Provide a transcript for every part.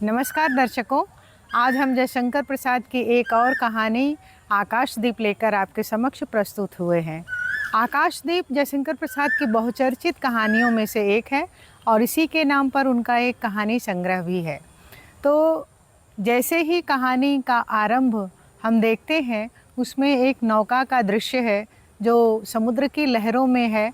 नमस्कार दर्शकों, आज हम जयशंकर प्रसाद की एक और कहानी आकाशदीप लेकर आपके समक्ष प्रस्तुत हुए हैं। आकाशदीप जयशंकर प्रसाद की बहुचर्चित कहानियों में से एक है और इसी के नाम पर उनका एक कहानी संग्रह भी है। तो जैसे ही कहानी का आरंभ हम देखते हैं, उसमें एक नौका का दृश्य है जो समुद्र की लहरों में है।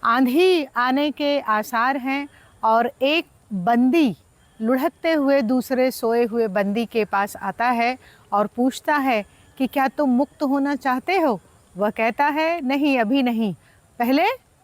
आंधी आने के आसार हैं और एक बंदी लुढ़कते हुए दूसरे सोए हुए बंदी के पास आता है और पूछता है कि क्या तुम मुक्त होना चाहते हो। वह कहता है नहीं, अभी नहीं, पहले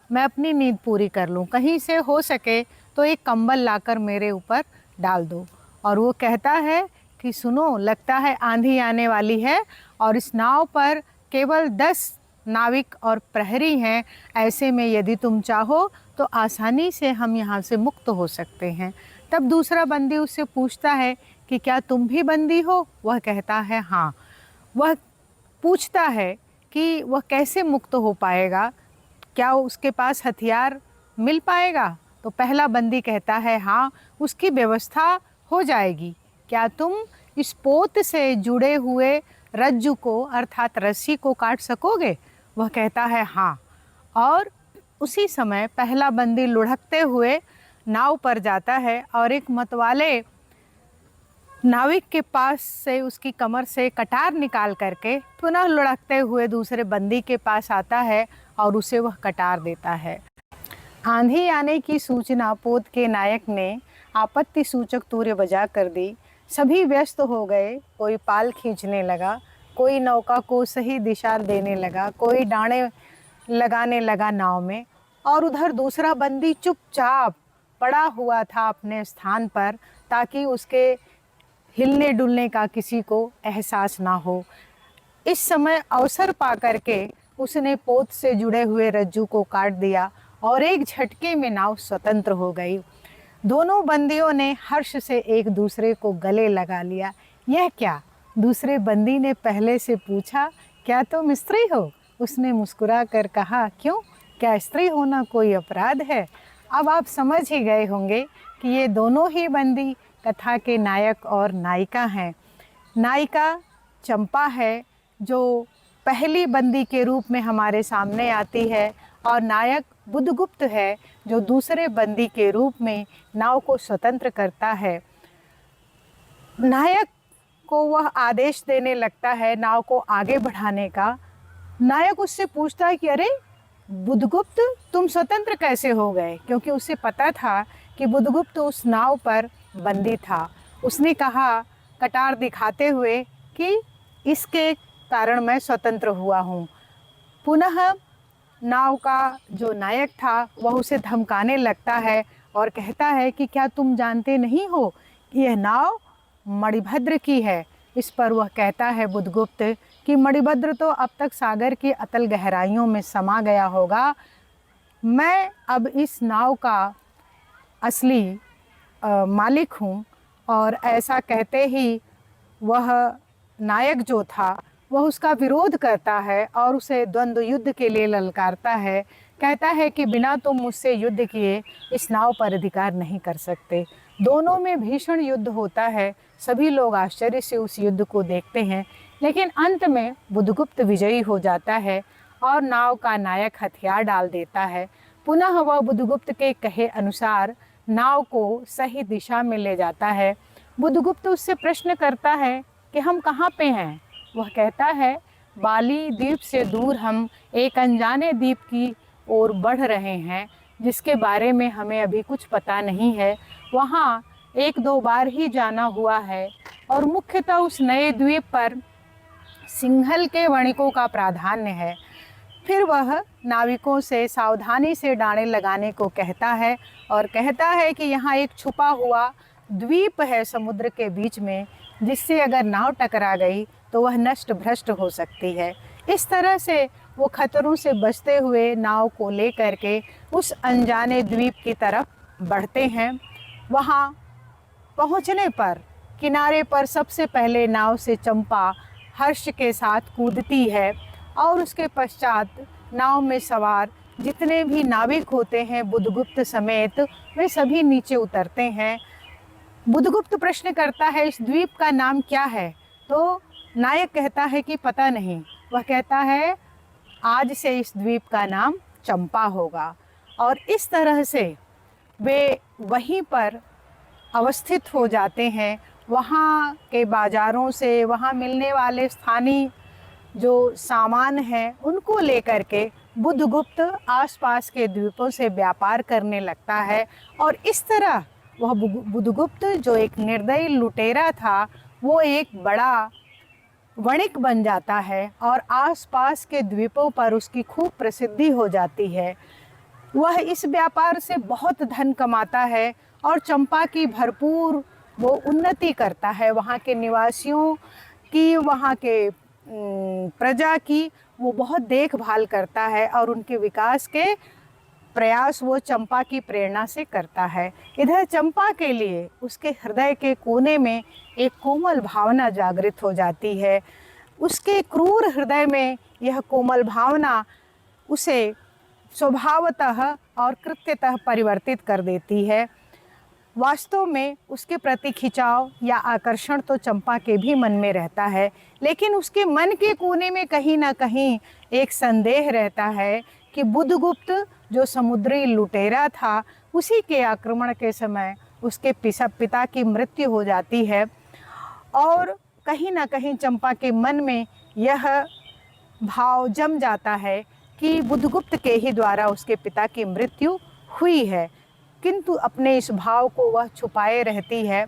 मैं अपनी नींद पूरी कर लूं, कहीं से हो सके तो एक कंबल लाकर मेरे ऊपर डाल दो। और वो कहता है कि सुनो, लगता है आंधी आने वाली है और इस नाव पर केवल 10 नाविक और प्रहरी हैं। ऐसे में यदि तुम चाहो तो आसानी से हम यहाँ से मुक्त हो सकते हैं। तब दूसरा बंदी उससे पूछता है कि क्या तुम भी बंदी हो। वह कहता है हाँ। वह पूछता है कि वह कैसे मुक्त हो पाएगा, क्या उसके पास हथियार मिल पाएगा। तो पहला बंदी कहता है हाँ, उसकी व्यवस्था हो जाएगी। क्या तुम इस पोत से जुड़े हुए रज्जु को अर्थात रस्सी को काट सकोगे। वह कहता है हाँ। और उसी समय पहला बंदी लुढ़कते हुए नाव पर जाता है और एक मतवाले नाविक के पास से उसकी कमर से कटार निकाल करके पुनः लुढ़कते हुए दूसरे बंदी के पास आता है और उसे वह कटार देता है। आंधी आने की सूचना पोत के नायक ने आपत्ति सूचक तूर्य बजा कर दी। सभी व्यस्त हो गए। कोई पाल खींचने लगा, कोई नौका को सही दिशा देने लगा, कोई डाणे लगाने लगा नाव में। और उधर दूसरा बंदी चुपचाप पड़ा हुआ था अपने स्थान पर, ताकि उसके हिलने डुलने का किसी को एहसास ना हो। इस समय अवसर पा करके उसने पोत से जुड़े हुए रज्जू को काट दिया और एक झटके में नाव स्वतंत्र हो गई। दोनों बंदियों ने हर्ष से एक दूसरे को गले लगा लिया। यह क्या? दूसरे बंदी ने पहले से पूछा, क्या तुम स्त्री हो? उसने मुस्कुरा कर कहा, क्यों, क्या स्त्री होना कोई अपराध है? अब आप समझ ही गए होंगे कि ये दोनों ही बंदी कथा के नायक और नायिका हैं। नायिका चंपा है जो पहली बंदी के रूप में हमारे सामने आती है, और नायक बुधगुप्त है जो दूसरे बंदी के रूप में नाव को स्वतंत्र करता है। नायक को वह आदेश देने लगता है नाव को आगे बढ़ाने का। नायक उससे पूछता है कि अरे बुधगुप्त, तुम स्वतंत्र कैसे हो गए? क्योंकि उसे पता था कि बुधगुप्त उस नाव पर बंदी था। उसने कहा कटार दिखाते हुए कि इसके कारण मैं स्वतंत्र हुआ हूँ। पुनः नाव का जो नायक था वह उसे धमकाने लगता है और कहता है कि क्या तुम जानते नहीं हो कि यह नाव मणिभद्र की है। इस पर वह कहता है बुधगुप्त कि मणिभद्र तो अब तक सागर की अतल गहराइयों में समा गया होगा। मैं अब इस नाव का असली मालिक हूँ। और ऐसा कहते ही वह नायक जो था वह उसका विरोध करता है और उसे द्वंद्व युद्ध के लिए ललकारता है। कहता है कि बिना तुम मुझसे युद्ध किए इस नाव पर अधिकार नहीं कर सकते। दोनों में भीषण युद्ध होता है। सभी लोग आश्चर्य से उस युद्ध को देखते हैं, लेकिन अंत में बुधगुप्त विजयी हो जाता है और नाव का नायक हथियार डाल देता है। पुनः वह बुधगुप्त के कहे अनुसार नाव को सही दिशा में ले जाता है। बुधगुप्त उससे प्रश्न करता है कि हम कहाँ पे हैं। वह कहता है बाली द्वीप से दूर हम एक अनजाने द्वीप की ओर बढ़ रहे हैं, जिसके बारे में हमें अभी कुछ पता नहीं है। वहाँ 1-2 बार ही जाना हुआ है और मुख्यतः उस नए द्वीप पर सिंहल के वणिकों का प्राधान्य है। फिर वह नाविकों से सावधानी से डाणे लगाने को कहता है और कहता है कि यहाँ एक छुपा हुआ द्वीप है समुद्र के बीच में, जिससे अगर नाव टकरा गई तो वह नष्ट भ्रष्ट हो सकती है। इस तरह से वो खतरों से बचते हुए नाव को लेकर के उस अनजाने द्वीप की तरफ बढ़ते हैं। वहाँ पहुँचने पर किनारे पर सबसे पहले नाव से चंपा हर्ष के साथ कूदती है और उसके पश्चात नाव में सवार जितने भी नाविक होते हैं बुधगुप्त समेत, वे सभी नीचे उतरते हैं। बुधगुप्त प्रश्न करता है, इस द्वीप का नाम क्या है? तो नायक कहता है कि पता नहीं। वह कहता है, आज से इस द्वीप का नाम चंपा होगा। और इस तरह से वे वहीं पर अवस्थित हो जाते हैं। वहाँ के बाज़ारों से, वहाँ मिलने वाले स्थानीय जो सामान हैं उनको लेकर के बुधगुप्त आसपास के द्वीपों से व्यापार करने लगता है। और इस तरह वह बुधगुप्त जो एक निर्दयी लुटेरा था, वो एक बड़ा वणिक बन जाता है और आसपास के द्वीपों पर उसकी खूब प्रसिद्धि हो जाती है। वह इस व्यापार से बहुत धन कमाता है और चंपा की भरपूर वो उन्नति करता है। वहाँ के निवासियों की, वहाँ के प्रजा की वो बहुत देखभाल करता है और उनके विकास के प्रयास वो चंपा की प्रेरणा से करता है। इधर चंपा के लिए उसके हृदय के कोने में एक कोमल भावना जागृत हो जाती है। उसके क्रूर हृदय में यह कोमल भावना उसे स्वभावतः और कृत्यतः परिवर्तित कर देती है। वास्तव में उसके प्रति खिंचाव या आकर्षण तो चंपा के भी मन में रहता है, लेकिन उसके मन के कोने में कहीं ना कहीं एक संदेह रहता है कि बुधगुप्त जो समुद्री लुटेरा था, उसी के आक्रमण के समय उसके पिता की मृत्यु हो जाती है। और कहीं ना कहीं चंपा के मन में यह भाव जम जाता है कि बुधगुप्त के ही द्वारा उसके पिता की मृत्यु हुई है, किंतु अपने इस भाव को वह छुपाए रहती है।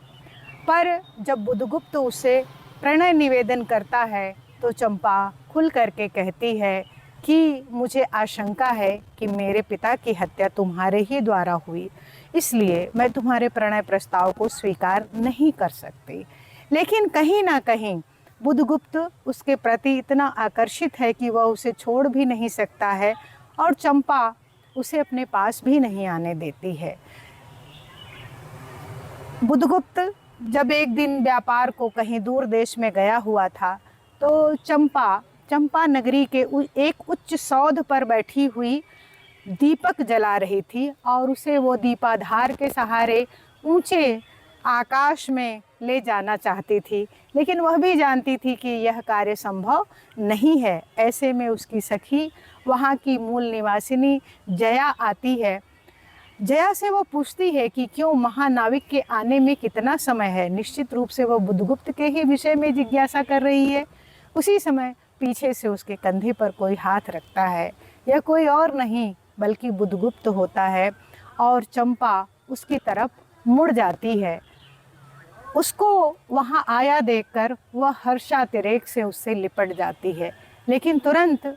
पर जब बुधगुप्त उसे प्रणय निवेदन करता है तो चंपा खुल करके कहती है कि मुझे आशंका है कि मेरे पिता की हत्या तुम्हारे ही द्वारा हुई, इसलिए मैं तुम्हारे प्रणय प्रस्ताव को स्वीकार नहीं कर सकती। लेकिन कहीं ना कहीं बुधगुप्त उसके प्रति इतना आकर्षित है कि वह उसे छोड़ भी नहीं सकता है और चंपा उसे अपने पास भी नहीं आने देती है। बुधगुप्त जब एक दिन व्यापार को कहीं दूर देश में गया हुआ था, तो चंपा नगरी के एक उच्च सौध पर बैठी हुई दीपक जला रही थी और उसे वो दीपाधार के सहारे ऊंचे आकाश में ले जाना चाहती थी, लेकिन वह भी जानती थी कि यह कार्य संभव नहीं है। ऐसे में उसकी सखी, वहाँ की मूल निवासिनी जया आती है। जया से वो पूछती है कि क्यों महानाविक के आने में कितना समय है। निश्चित रूप से वह बुधगुप्त के ही विषय में जिज्ञासा कर रही है। उसी समय पीछे से उसके कंधे पर कोई हाथ रखता है। यह कोई और नहीं बल्कि बुधगुप्त होता है और चंपा उसकी तरफ मुड़ जाती है। उसको वहाँ आया देखकर वह हर्षातिरेक से उससे लिपट जाती है, लेकिन तुरंत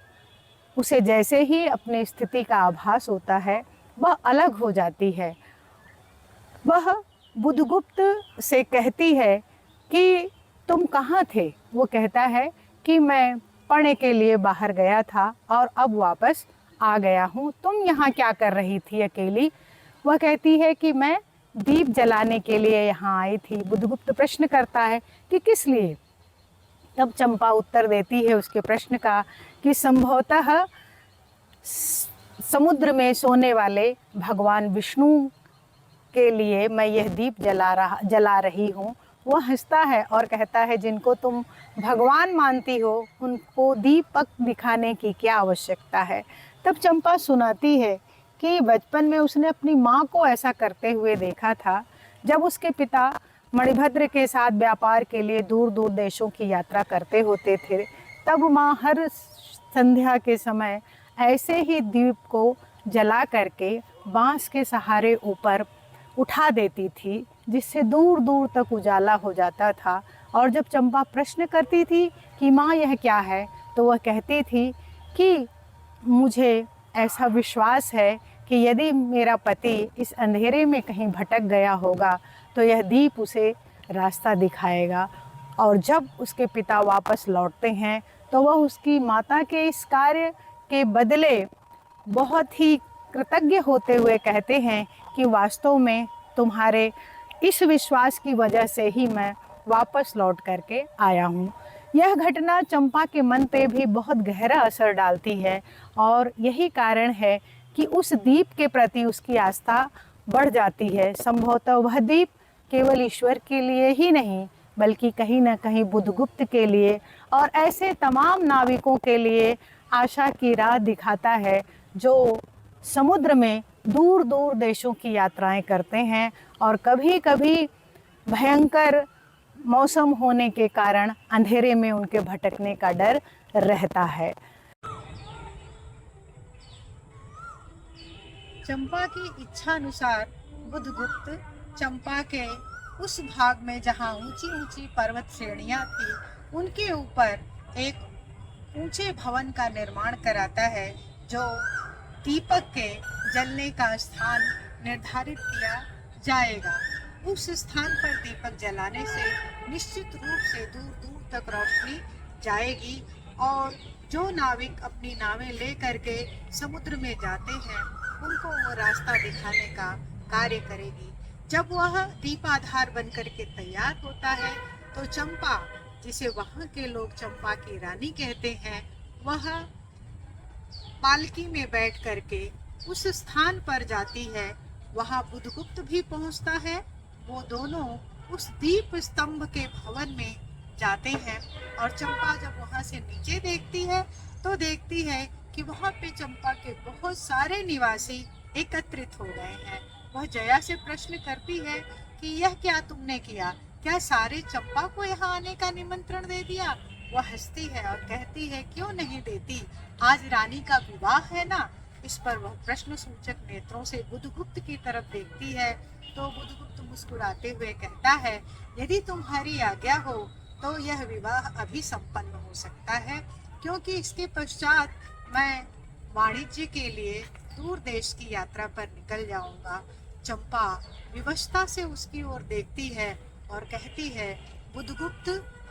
उसे जैसे ही अपनी स्थिति का आभास होता है वह अलग हो जाती है। वह बुधगुप्त से कहती है कि तुम कहाँ थे? वो कहता है कि मैं पढ़ने के लिए बाहर गया था और अब वापस आ गया हूँ। तुम यहाँ क्या कर रही थी अकेली? वह कहती है कि मैं दीप जलाने के लिए यहाँ आई थी। बुधगुप्त प्रश्न करता है कि किस लिए? तब चंपा उत्तर देती है उसके प्रश्न का कि संभवतः समुद्र में सोने वाले भगवान विष्णु के लिए मैं यह दीप जला रही हूँ। वह हंसता है और कहता है जिनको तुम भगवान मानती हो उनको दीपक दिखाने की क्या आवश्यकता है। तब चंपा सुनाती है कि बचपन में उसने अपनी माँ को ऐसा करते हुए देखा था। जब उसके पिता मणिभद्र के साथ व्यापार के लिए दूर दूर देशों की यात्रा करते होते थे, तब माँ हर संध्या के समय ऐसे ही दीप को जला करके बांस के सहारे ऊपर उठा देती थी, जिससे दूर दूर तक उजाला हो जाता था। और जब चंपा प्रश्न करती थी कि माँ यह क्या है, तो वह कहती थी कि मुझे ऐसा विश्वास है कि यदि मेरा पति इस अंधेरे में कहीं भटक गया होगा तो यह दीप उसे रास्ता दिखाएगा। और जब उसके पिता वापस लौटते हैं तो वह उसकी माता के इस कार्य के बदले बहुत ही कृतज्ञ होते हुए कहते हैं कि वास्तव में तुम्हारे इस विश्वास की वजह से ही मैं वापस लौट करके आया हूँ। यह घटना चंपा के मन पे भी बहुत गहरा असर डालती है और यही कारण है कि उस दीप के प्रति उसकी आस्था बढ़ जाती है। संभवतः वह दीप केवल ईश्वर के लिए ही नहीं बल्कि कहीं ना कहीं बुद्धगुप्त के लिए और ऐसे तमाम नाविकों के लिए आशा की राह दिखाता है जो समुद्र में दूर दूर देशों की यात्राएं करते हैं और कभी कभी भयंकर मौसम होने के कारण अंधेरे में उनके भटकने का डर रहता है। चंपा की इच्छा अनुसार बुद्धगुप्त चंपा के उस भाग में जहाँ ऊंची ऊंची पर्वत श्रेणियां थी उनके ऊपर एक ऊंचे भवन का निर्माण कराता है जो दीपक के जलने का स्थान निर्धारित किया जाएगा। उस स्थान पर दीपक जलाने से निश्चित रूप से दूर दूर तक रोशनी जाएगी और जो नाविक अपनी नावें ले करके समुद्र में जाते हैं उनको वो रास्ता दिखाने का कार्य करेगी। जब वह दीपाधार बनकर के तैयार होता है तो चंपा, जिसे वहाँ के लोग चंपा की रानी कहते हैं, वह पालकी में बैठ करके उस स्थान पर जाती है। वहाँ बुद्धगुप्त भी पहुँचता है। वो दोनों उस दीप स्तंभ के भवन में जाते हैं और चंपा जब वहाँ से नीचे देखती है तो देखती है कि वहाँ पे चंपा के बहुत सारे निवासी एकत्रित हो गए हैं। वह जया से प्रश्न करती है कि यह क्या तुमने किया, क्या सारे चंपा को यहाँ आने का निमंत्रण दे दिया? वह हंसती है और कहती है क्यों नहीं देती, आज रानी का विवाह है ना। इस पर वह प्रश्न सूचक नेत्रों से बुद्धगुप्त की तरफ देखती है तो बुद्धगुप्त मुस्कुराते हुए कहता है यदि तुम्हारी आज्ञा हो तो यह विवाह अभी संपन्न हो सकता है, क्योंकि इसके पश्चात मैं वाणिज्य के लिए दूर देश की यात्रा पर निकल जाऊंगा। चंपा विवशता से उसकी ओर देखती है और कहती है बुद्धगुप्त,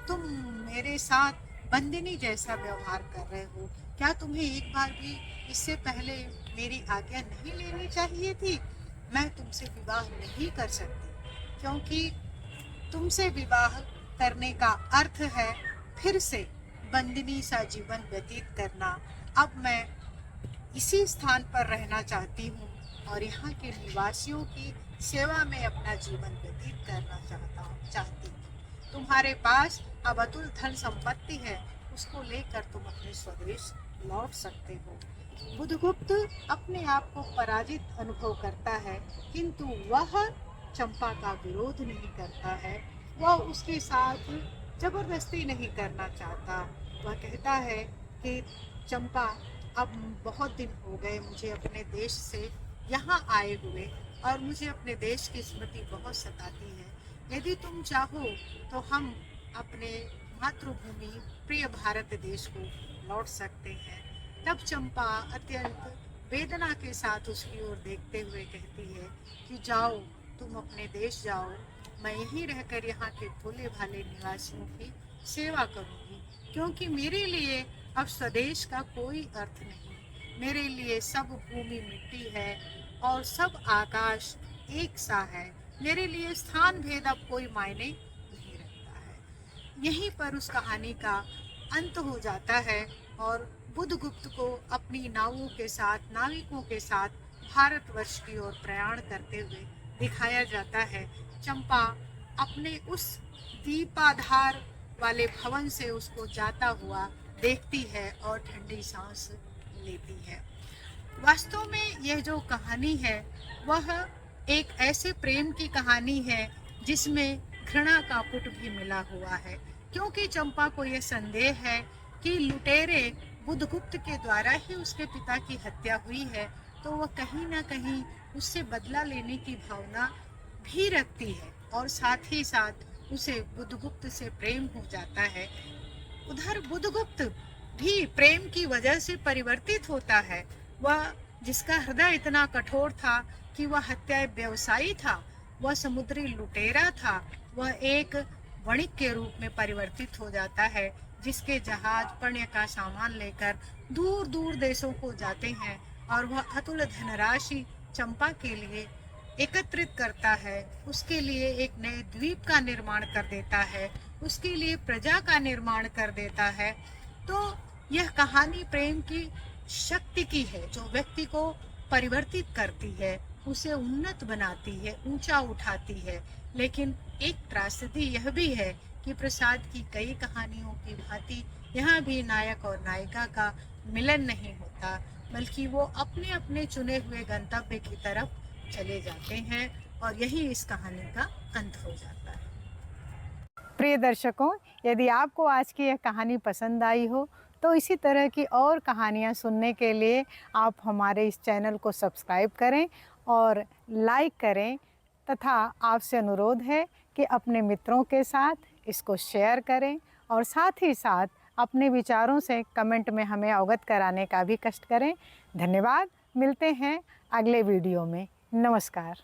तुम मेरे साथ बंदिनी जैसा व्यवहार कर रहे हो। क्या तुम्हें एक बार भी इससे पहले मेरी आज्ञा नहीं लेनी चाहिए थी? मैं तुमसे विवाह नहीं कर सकती, क्योंकि तुमसे विवाह करने का अर्थ है फिर से बंदिनी सा जीवन व्यतीत करना। अब मैं इसी स्थान पर रहना चाहती हूँ और यहाँ के निवासियों की सेवा में अपना जीवन व्यतीत करना चाहती हूँ। तुम्हारे पास अब अतुल धन संपत्ति है, उसको लेकर तुम अपने स्वदेश लौट सकते हो। बुद्धगुप्त अपने आप को पराजित अनुभव करता है, किंतु वह चंपा का विरोध नहीं करता है। वह उसके साथ जबरदस्ती नहीं करना चाहता। वह कहता है कि चंपा, अब बहुत दिन हो गए मुझे अपने देश से यहाँ आए हुए और मुझे अपने देश की स्मृति बहुत सताती है। यदि तुम चाहो तो हम अपने मातृभूमि प्रिय भारत देश को लौट सकते हैं। तब चंपा अत्यंत वेदना के साथ उसकी ओर देखते हुए कहती है कि जाओ, तुम अपने देश जाओ, मैं यहीं रहकर यहाँ के भोले भाले निवासियों की सेवा करूँगी, क्योंकि मेरे लिए अब स्वदेश का कोई अर्थ नहीं। मेरे लिए सब भूमि मिट्टी है और सब आकाश एक सा है। मेरे लिए स्थान भेद अब कोई मायने नहीं रखता है। यहीं पर उस कहानी का अंत हो जाता है और बुद्धगुप्त को अपनी नावों के साथ, नाविकों के साथ भारतवर्ष की ओर प्रयाण करते हुए दिखाया जाता है। चंपा अपने उस दीपाधार वाले भवन से उसको जाता हुआ देखती है और ठंडी सांस लेती है। वास्तव में यह जो कहानी है वह एक ऐसे प्रेम की कहानी है जिसमें घृणा का पुट भी मिला हुआ है, क्योंकि चंपा को यह संदेह है कि लुटेरे बुद्धगुप्त के द्वारा ही उसके पिता की हत्या हुई है, तो वह कहीं ना कहीं उससे बदला लेने की भावना भी रखती है और साथ ही साथ उसे बुद्धगुप्त से प्रेम हो जाता है। उधर बुद्धगुप्त भी प्रेम की वजह से परिवर्तित होता है। वह, जिसका हृदय इतना कठोर था कि वह हत्या व्यवसायी था, वह समुद्री लुटेरा था, वह एक वणिक के रूप में परिवर्तित हो जाता है, जिसके जहाज पण्य का सामान लेकर दूर दूर देशों को जाते हैं और वह अतुल धनराशि चंपा के लिए एकत्रित करता है। उसके लिए एक नए द्वीप का निर्माण कर देता है, उसके लिए प्रजा का निर्माण कर देता है। तो यह कहानी प्रेम की शक्ति की है जो व्यक्ति को परिवर्तित करती है, उसे उन्नत बनाती है, ऊंचा उठाती है। लेकिन एक त्रासदी यह भी है कि प्रसाद की कई कहानियों की भांति यहाँ भी नायक और नायिका का मिलन नहीं होता, बल्कि वो अपने अपने चुने हुए गंतव्य की तरफ चले जाते हैं और यही इस कहानी का अंत हो जाता है। प्रिय दर्शकों, यदि आपको आज की यह कहानी पसंद आई हो तो इसी तरह की और कहानियाँ सुनने के लिए आप हमारे इस चैनल को सब्सक्राइब करें और लाइक करें तथा आपसे अनुरोध है कि अपने मित्रों के साथ इसको शेयर करें और साथ ही साथ अपने विचारों से कमेंट में हमें अवगत कराने का भी कष्ट करें। धन्यवाद। मिलते हैं अगले वीडियो में। नमस्कार।